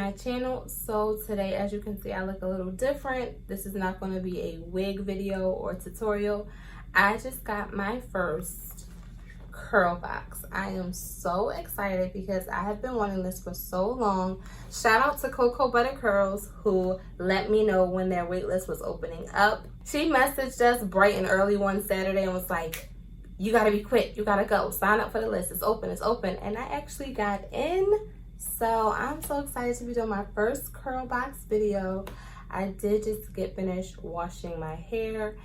my channel. So today, as you can see, I look a little different. This is not going to be a wig video or tutorial. I just got my first curl box. I am so excited because I have been wanting this for so long. Shout out to Cocoa Butter Curls who let me know when their waitlist was opening up. She messaged us bright and early one Saturday and was like, you gotta be quick, you gotta go, sign up for the list, it's open, and I actually got in. So I'm so excited to be doing my first curl box video. I did just get finished washing my hair.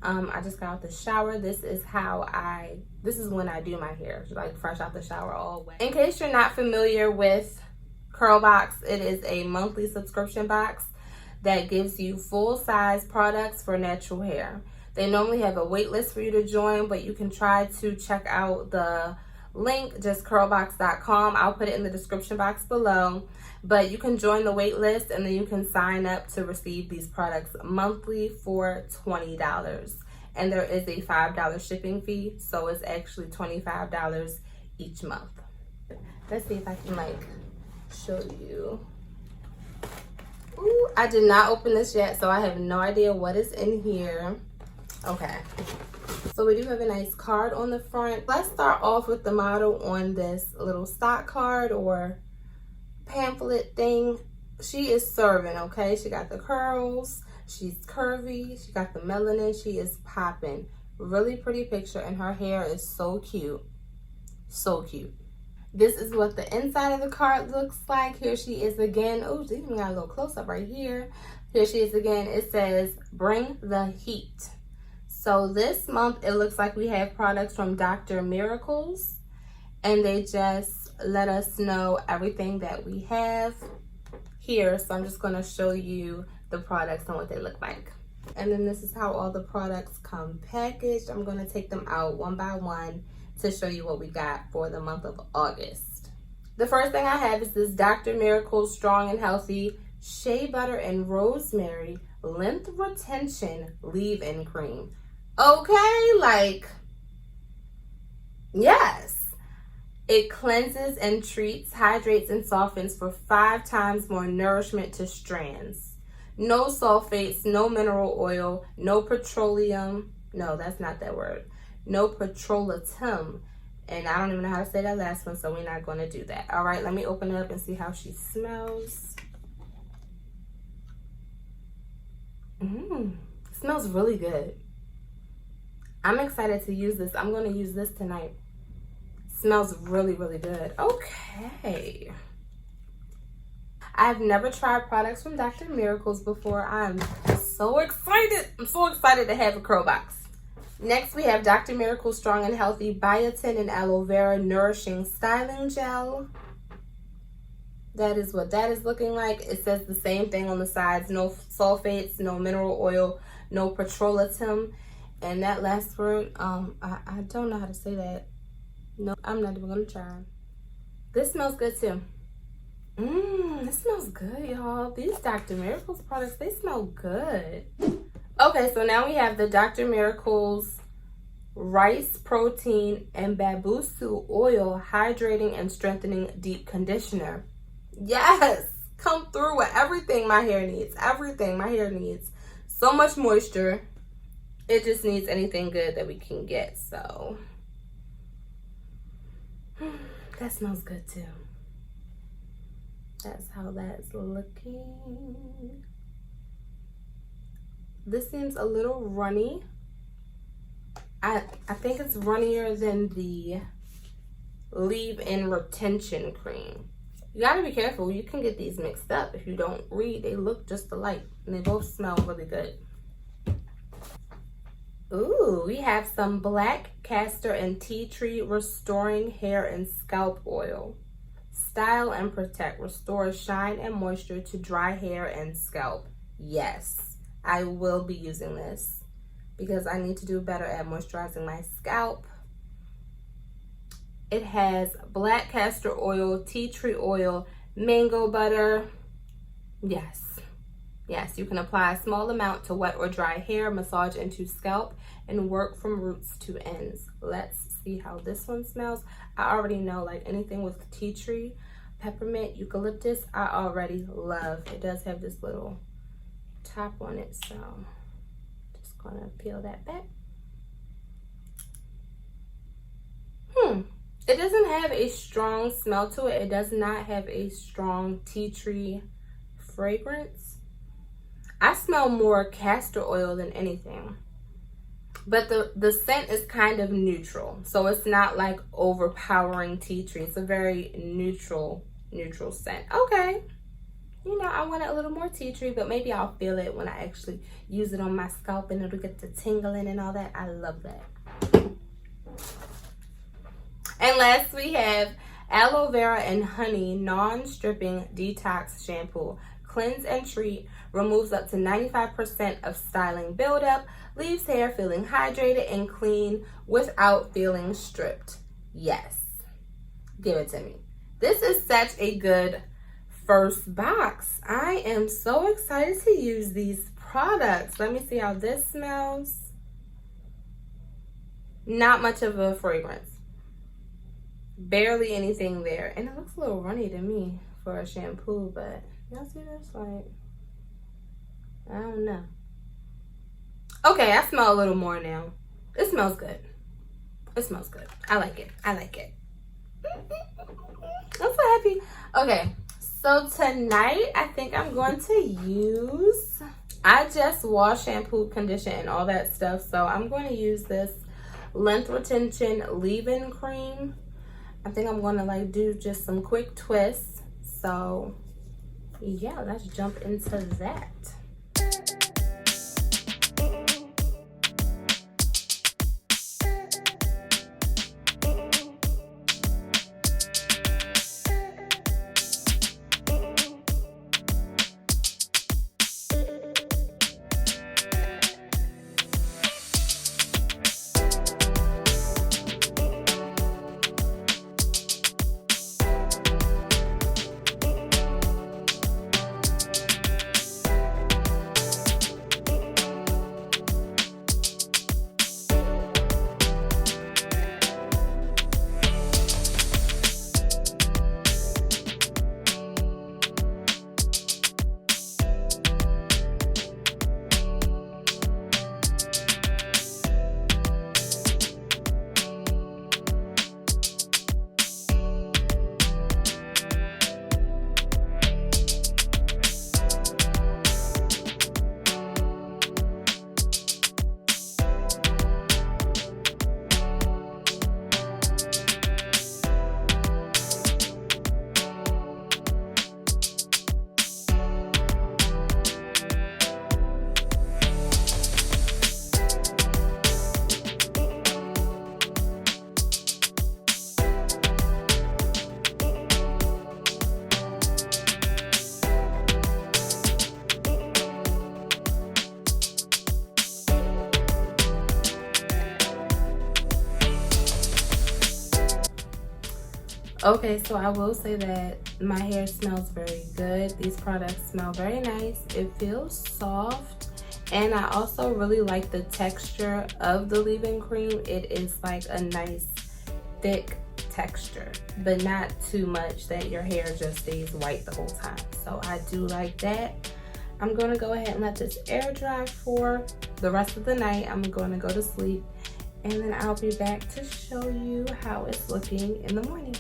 I just got out the shower. This is when I do my hair, like fresh out the shower, all wet. In case you're not familiar with Curlbox, it is a monthly subscription box that gives you full-size products for natural hair. They normally have a wait list for you to join, but you can try to check out the link, just curlbox.com. I'll put it in the description box below. But you can join the wait list and then you can sign up to receive these products monthly for $20. And there is a $5 shipping fee, so it's actually $25 each month. Let's see if I can show you. Ooh, I did not open this yet, so I have no idea what is in here. Okay, so we do have a nice card on the front. Let's start off with the model on this little stock card or pamphlet thing. She is serving, okay? She got the curls, she's curvy, she got the melanin, she is popping. Really pretty picture, and her hair is so cute. So cute. This is what the inside of the card looks like. Here she is again. Oh, she even got a little close up right here. Here she is again. It says, bring the heat. So this month, it looks like we have products from Dr. Miracles, and they just let us know everything that we have here. So I'm just gonna show you the products and what they look like. And then this is how all the products come packaged. I'm gonna take them out one by one to show you what we got for the month of August. The first thing I have is this Dr. Miracles Strong and Healthy Shea Butter and Rosemary Length Retention Leave-In Cream. Okay, yes. It cleanses and treats, hydrates, and softens for 5 times more nourishment to strands. No sulfates, no mineral oil, no petroleum. No, that's not that word. No petrolatum. And I don't even know how to say that last one, so we're not going to do that. All right, let me open it up and see how she smells. It smells really good. I'm excited to use this. I'm going to use this tonight. Smells really, really good. Okay. I've never tried products from Dr. Miracles before. I'm so excited. I'm so excited to have a curl box. Next, we have Dr. Miracles Strong and Healthy Biotin and Aloe Vera Nourishing Styling Gel. That is what that is looking like. It says the same thing on the sides. No sulfates, no mineral oil, no petrolatum. And that last word, I don't know how to say that. No, I'm not even gonna try. This smells good too. This smells good, y'all. These Dr. Miracles products, they smell good. Okay, so now we have the Dr. Miracles Rice Protein and Babusu Oil Hydrating and Strengthening Deep Conditioner. Yes, come through with everything my hair needs. Everything my hair needs. So much moisture. It just needs anything good that we can get, so. That smells good too. That's how that's looking. This seems a little runny. I think it's runnier than the leave-in retention cream. You gotta be careful. You can get these mixed up. If you don't read, they look just alike and they both smell really good. Ooh, we have some black castor and tea tree restoring hair and scalp oil. Style and protect, restores shine and moisture to dry hair and scalp. Yes, I will be using this because I need to do better at moisturizing my scalp. It has black castor oil, tea tree oil, mango butter. Yes. Yes, you can apply a small amount to wet or dry hair, massage into scalp, and work from roots to ends. Let's see how this one smells. I already know, like anything with tea tree, peppermint eucalyptus I already love. It does have this little top on it, so just gonna peel that back. It doesn't have a strong smell to it. It does not have a strong tea tree fragrance. I smell more castor oil than anything, but the scent is kind of neutral, so it's not like overpowering tea tree. It's a very neutral scent. Okay, you know, I wanted a little more tea tree, but maybe I'll feel it when I actually use it on my scalp and it'll get the tingling and all that. I love that. And last we have aloe vera and honey non-stripping detox shampoo. Cleanse and treat, removes up to 95% of styling buildup, leaves hair feeling hydrated and clean without feeling stripped. Yes, give it to me. This is such a good first box. I am so excited to use these products. Let me see how this smells. Not much of a fragrance. Barely anything there. And it looks a little runny to me for a shampoo, but y'all see this? Like, I don't know. Okay, I smell a little more now. It smells good. It smells good. I like it. I like it. I'm so happy. Okay, so tonight I think I'm going to use, I just wash, shampoo, condition, and all that stuff. So I'm going to use this length retention leave-in cream. I think I'm gonna like do just some quick twists. So yeah, let's jump into that. Okay, so I will say that my hair smells very good. These products smell very nice. It feels soft, and I also really like the texture of the leave-in cream. It is like a nice thick texture, but not too much that your hair just stays white the whole time. So I do like that. I'm going to go ahead and let this air dry for the rest of the night. I'm going to go to sleep, and then I'll be back to show you how it's looking in the morning.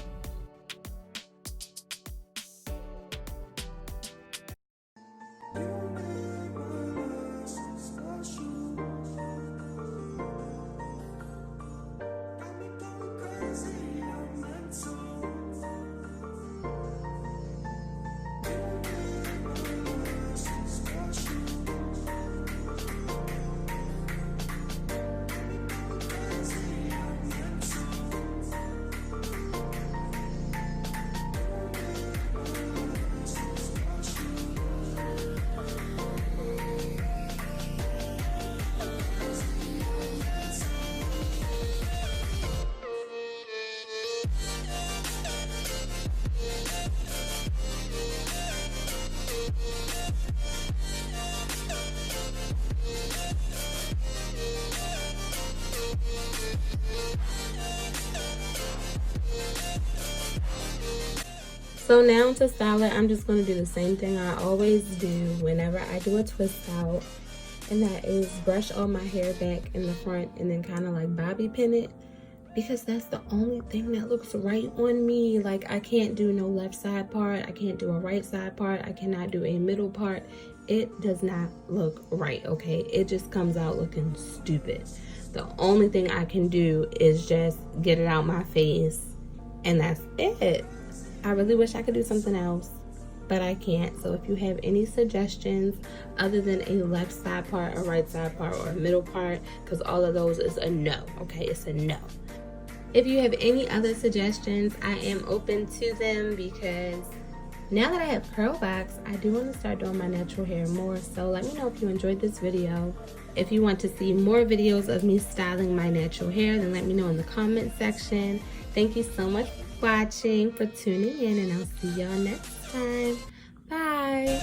So now to style it, I'm just going to do the same thing I always do whenever I do a twist out. And that is brush all my hair back in the front and then kind of like bobby pin it. Because that's the only thing that looks right on me. Like, I can't do no left side part. I can't do a right side part. I cannot do a middle part. It does not look right, okay? It just comes out looking stupid. The only thing I can do is just get it out my face. And that's it. I really wish I could do something else, but I can't. So if you have any suggestions other than a left side part, a right side part, or a middle part, because all of those is a no, okay? It's a no. If you have any other suggestions, I am open to them, because now that I have Curlbox, I do want to start doing my natural hair more. So let me know if you enjoyed this video. If you want to see more videos of me styling my natural hair, then let me know in the comment section. Thank you so much for watching, for tuning in, and I'll see y'all next time. Bye.